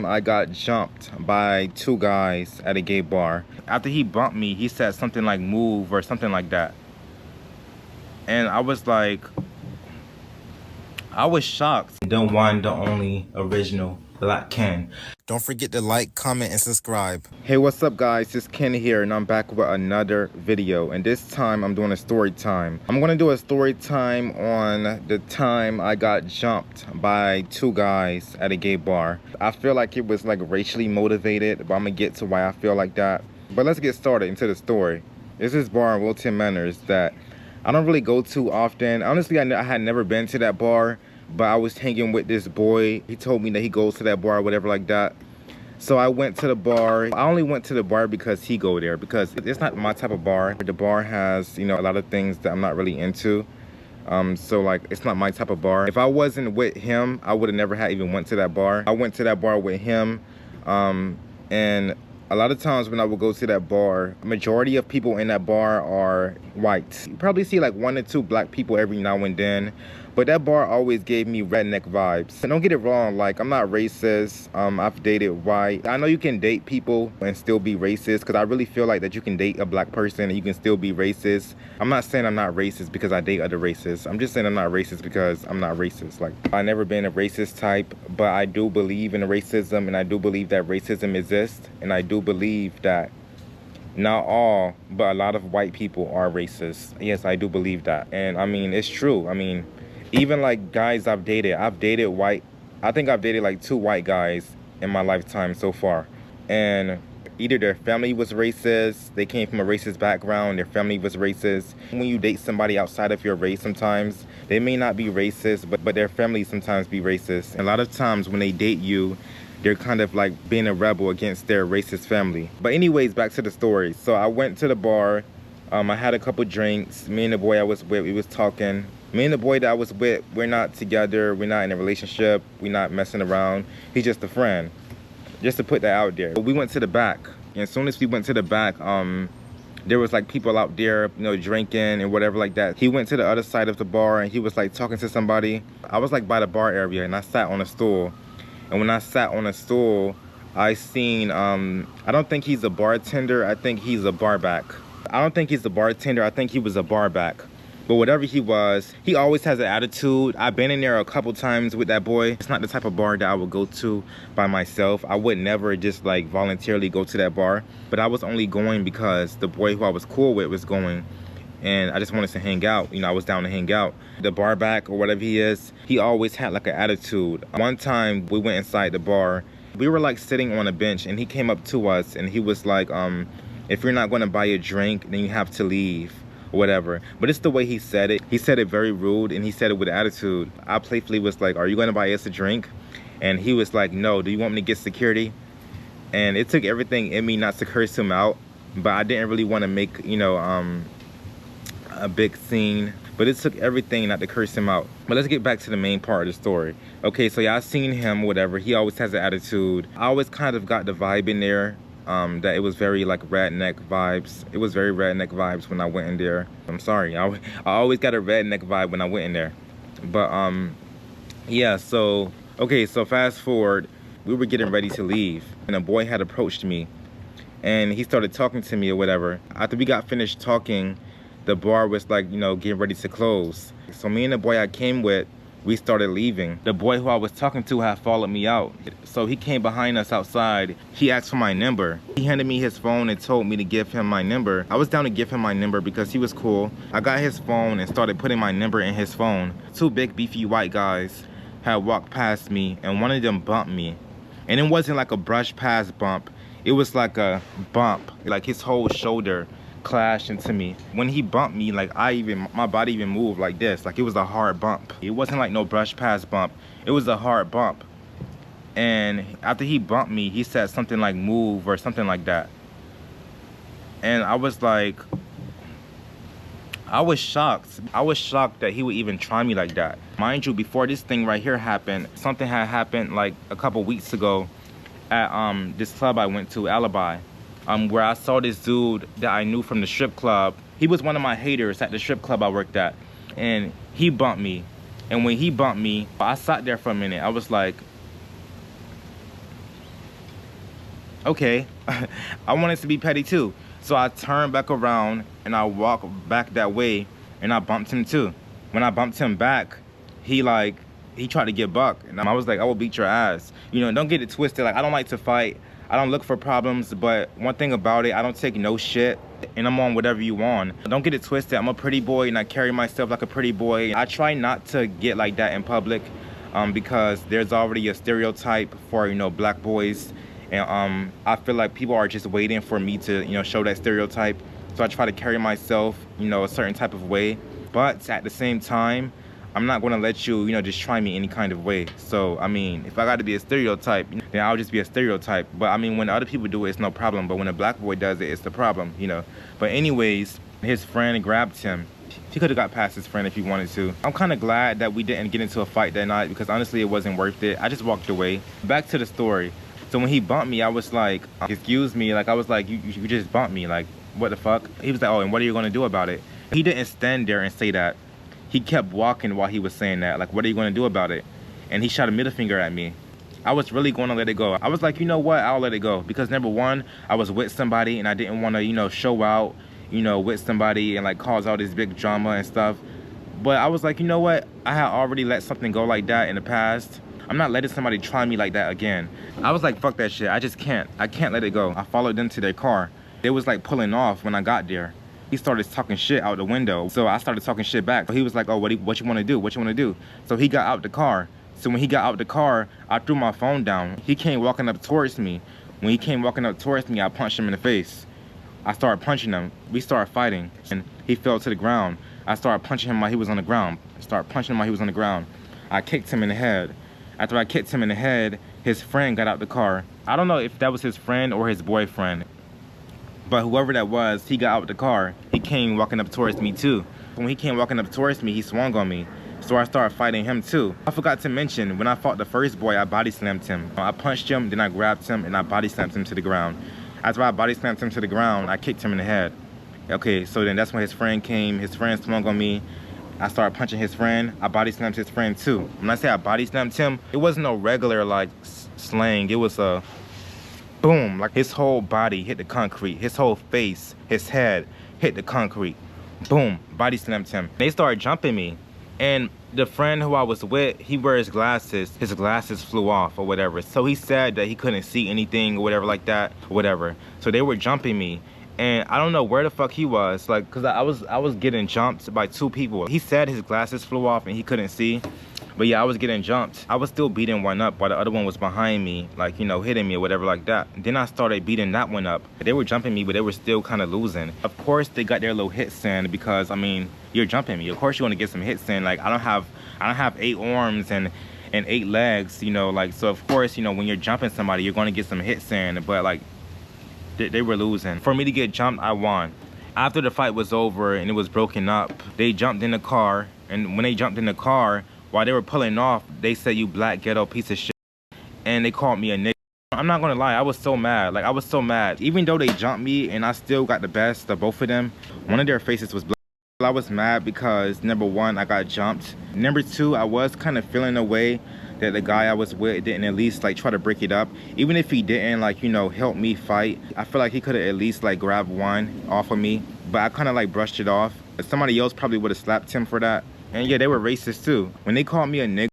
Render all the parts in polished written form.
I got jumped by two guys at a gay bar. After he bumped me, he said something like move or something like that. And I was like, I was shocked. The one, the only original Black Ken. Don't forget to like, comment, and subscribe. Hey, what's up guys? It's Ken here and I'm back with another video. And this time I'm doing a story time. I'm gonna do a story time on the time I got jumped by two guys at a gay bar. I feel like it was like racially motivated, but I'm gonna get to why I feel like that. But let's get started into the story. There's this bar in Wilton Manors that I don't really go to often. Honestly, I had never been to that bar, but I was hanging with this boy. He told me that he goes to that bar or whatever like that. So I went to the bar. I only went to the bar because he go there, because it's not my type of bar. The bar has, you know, a lot of things that I'm not really into. So like, it's not my type of bar. If I wasn't with him, I would have never had even went to that bar. I went to that bar with him, and a lot of times when I would go to that bar, majority of people in that bar are white. You probably see like 1 or 2 black people every now and then, but that bar always gave me redneck vibes. And don't get it wrong, like, I'm not racist. I've dated white. I know you can date people and still be racist, because I really feel like that you can date a black person and you can still be racist. I'm not saying I'm not racist because I date other races. I'm just saying I'm not racist because I'm not racist. Like, I've never been a racist type, but I do believe in racism, and I do believe that racism exists, and I do believe that not all, but a lot of white people are racist. Yes, I do believe that. And I mean, it's true. I mean, even like guys I've dated white. I think I've dated like 2 white guys in my lifetime so far. And either their family was racist, they came from a racist background, their family was racist. When you date somebody outside of your race, sometimes they may not be racist, but their family sometimes be racist. And a lot of times when they date you, they're kind of like being a rebel against their racist family. But anyways, back to the story. So I went to the bar. I had a couple drinks. Me and the boy I was with, we was talking. Me and the boy that I was with, we're not together. We're not in a relationship. We're not messing around. He's just a friend. Just to put that out there. We went to the back. And as soon as we went to the back, there was like people out there, you know, drinking and whatever like that. He went to the other side of the bar and he was like talking to somebody. I was like by the bar area and I sat on a stool. And when I sat on a stool, I seen, I don't think he's a bartender. I think he's a barback. I don't think he's a bartender. I think he was a barback. But whatever he was, he always has an attitude. I've been in there a couple times with that boy. It's not the type of bar that I would go to by myself. I would never just like voluntarily go to that bar. But I was only going because the boy who I was cool with was going. And I just wanted to hang out. You know, I was down to hang out. The barback or whatever he is, he always had like an attitude. One time we went inside the bar. We were like sitting on a bench and he came up to us and he was like, if you're not going to buy a drink, then you have to leave. Whatever. But it's the way he said it. He said it very rude and he said it with attitude. I playfully was like, are you going to buy us a drink? And he was like, no. Do you want me to get security? And it took everything in me not to curse him out, but I didn't really want to make, you know, a big scene. But it took everything not to curse him out. But let's get back to the main part of the story. Okay, so y'all seen him, whatever. He always has an attitude. I always kind of got the vibe in there. That it was very like redneck vibes. It was very redneck vibes when I went in there. I'm sorry, I always got a redneck vibe when I went in there. But yeah, so okay, so fast forward, we were getting ready to leave and a boy had approached me and he started talking to me or whatever. After we got finished talking, the bar was like, you know, getting ready to close. So me and the boy I came with, we started leaving. The boy who I was talking to had followed me out. So he came behind us outside. He asked for my number. He handed me his phone and told me to give him my number. I was down to give him my number because he was cool. I got his phone and started putting my number in his phone. 2 big beefy white guys had walked past me and one of them bumped me. And it wasn't like a brush past bump. It was like a bump, like his whole shoulder clashed into me. When he bumped me, like my body even moved like this, like it was a hard bump. It wasn't like no brush past bump. It was a hard bump. And after he bumped me, he said something like move or something like that. And I was like, I was shocked. I was shocked that he would even try me like that. Mind you, before this thing right here happened, something had happened like a couple weeks ago at this club I went to, Alibi. Where I saw this dude that I knew from the strip club. He was one of my haters at the strip club I worked at. And he bumped me. And when he bumped me, I sat there for a minute. I was like, Okay, I wanted to be petty too. So I turned back around and I walked back that way and I bumped him too. When I bumped him back, he like, he tried to get buck. And I was like, I will beat your ass. You know, don't get it twisted. Like, I don't like to fight. I don't look for problems, but one thing about it, I don't take no shit and I'm on whatever you want. Don't get it twisted. I'm a pretty boy and I carry myself like a pretty boy. I try not to get like that in public because there's already a stereotype for, you know, black boys. And I feel like people are just waiting for me to, you know, show that stereotype. So I try to carry myself, you know, a certain type of way. But at the same time, I'm not going to let you, you know, just try me any kind of way. So, I mean, if I got to be a stereotype, then I'll just be a stereotype. But, I mean, when other people do it, it's no problem. But when a black boy does it, it's the problem, you know. But anyways, his friend grabbed him. He could have got past his friend if he wanted to. I'm kind of glad that we didn't get into a fight that night because, honestly, it wasn't worth it. I just walked away. Back to the story. So when he bumped me, I was like, excuse me. Like, I was like, you just bumped me. Like, what the fuck? He was like, oh, and what are you going to do about it? He didn't stand there and say that. He kept walking while he was saying that. Like, what are you going to do about it? And he shot a middle finger at me. I was really going to let it go. I was like, you know what? I'll let it go. Because number one, I was with somebody and I didn't want to, you know, show out, you know, with somebody and like cause all this big drama and stuff. But I was like, you know what? I had already let something go like that in the past. I'm not letting somebody try me like that again. I was like, fuck that shit. I just can't. I can't let it go. I followed them to their car. They was like pulling off when I got there. He started talking shit out the window. So I started talking shit back. He was like, oh, what you want to do? What you want to do? So he got out the car. So when he got out the car, I threw my phone down. He came walking up towards me. When he came walking up towards me, I punched him in the face. I started punching him. We started fighting. And he fell to the ground. I started punching him while he was on the ground. I kicked him in the head. After I kicked him in the head, his friend got out the car. I don't know if that was his friend or his boyfriend. But whoever that was, he got out the car. He came walking up towards me too. When he came walking up towards me, he swung on me. So I started fighting him too. I forgot to mention, when I fought the first boy, I body slammed him. I punched him, then I grabbed him, and I body slammed him to the ground. After I body slammed him to the ground, I kicked him in the head. Okay, so then that's when his friend came. His friend swung on me. I started punching his friend. I body slammed his friend too. When I say I body slammed him, it wasn't no regular like slang. It was a boom, like his whole body hit the concrete. His whole face, his head hit the concrete. Boom, body slammed him. They started jumping me. And the friend who I was with, he wears glasses. His glasses flew off or whatever. So he said that he couldn't see anything or whatever like that, or whatever. So they were jumping me. And I don't know where the fuck he was, like, cause I was getting jumped by two people. He said his glasses flew off and he couldn't see. But yeah, I was getting jumped. I was still beating one up while the other one was behind me, like, you know, hitting me or whatever like that. Then I started beating that one up. They were jumping me, but they were still kind of losing. Of course, they got their little hits in because, I mean, you're jumping me. Of course, you want to get some hits in. Like, I don't have 8 arms and 8 legs, you know, like, so of course, you know, when you're jumping somebody, you're going to get some hits in. But like, they were losing. For me to get jumped, I won. After the fight was over and it was broken up, they jumped in the car. And when they jumped in the car, while they were pulling off, they said, you black ghetto piece of shit. And they called me a nigga. I'm not gonna lie, I was so mad. Like, I was so mad. Even though they jumped me and I still got the best of both of them, one of their faces was black. I was mad because, number one, I got jumped. Number two, I was kind of feeling a way that the guy I was with didn't at least like try to break it up. Even if he didn't, like, you know, help me fight, I feel like he could have at least like grabbed one off of me. But I kind of like brushed it off. Somebody else probably would have slapped him for that. And yeah, they were racist too. When they called me a nigga,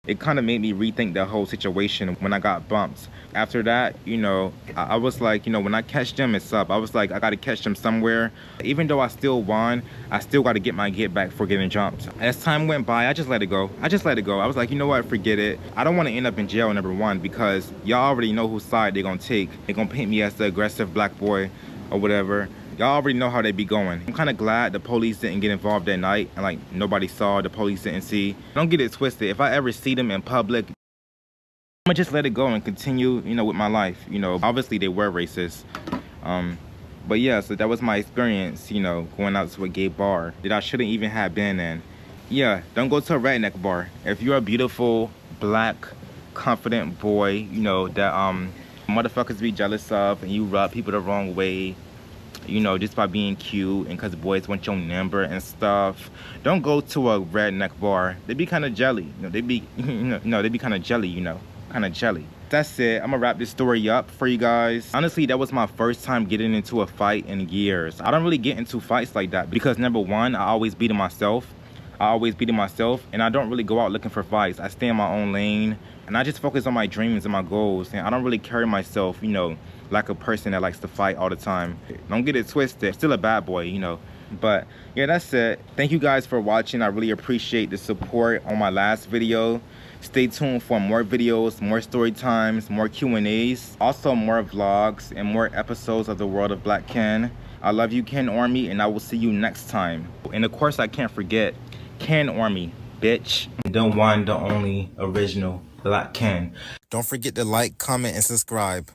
it kind of made me rethink the whole situation when I got bumped. After that, you know, I was like, you know, when I catch them, it's up. I was like, I got to catch them somewhere. Even though I still won, I still got to get my get back for getting jumped. As time went by, I just let it go. I was like, you know what, forget it. I don't want to end up in jail, number one, because y'all already know whose side they're going to take. They're going to paint me as the aggressive black boy or whatever. Y'all already know how they be going. I'm kind of glad the police didn't get involved that night and like nobody saw, the police didn't see. Don't get it twisted. If I ever see them in public, I'm gonna just let it go and continue, you know, with my life. You know, obviously they were racist. But yeah, so that was my experience, you know, going out to a gay bar that I shouldn't even have been in. Yeah, don't go to a redneck bar. If you're a beautiful, black, confident boy, you know, that motherfuckers be jealous of and you rub people the wrong way, you know, just by being cute and because boys want your number and stuff, don't go to a redneck bar. They be kind of jelly. You know, they be, they be kind of jelly, you know, kind of jelly. That's it. I'm gonna wrap this story up for you guys. Honestly, that was my first time getting into a fight in years. I don't really get into fights like that because number one, I always beat myself. And I don't really go out looking for fights. I stay in my own lane and I just focus on my dreams and my goals. And I don't really carry myself, like a person that likes to fight all the time. Don't get it twisted. Still a bad boy. But yeah, that's it. Thank you guys for watching. I really appreciate the support on my last video. Stay tuned for more videos, more story times, more Q&As, also more vlogs and more episodes of the World of Black Ken. I love you, Ken Army, and I will see you next time. And of course, I can't forget Ken Army, bitch. The one, the only, original Black Ken. Don't forget to like, comment, and subscribe.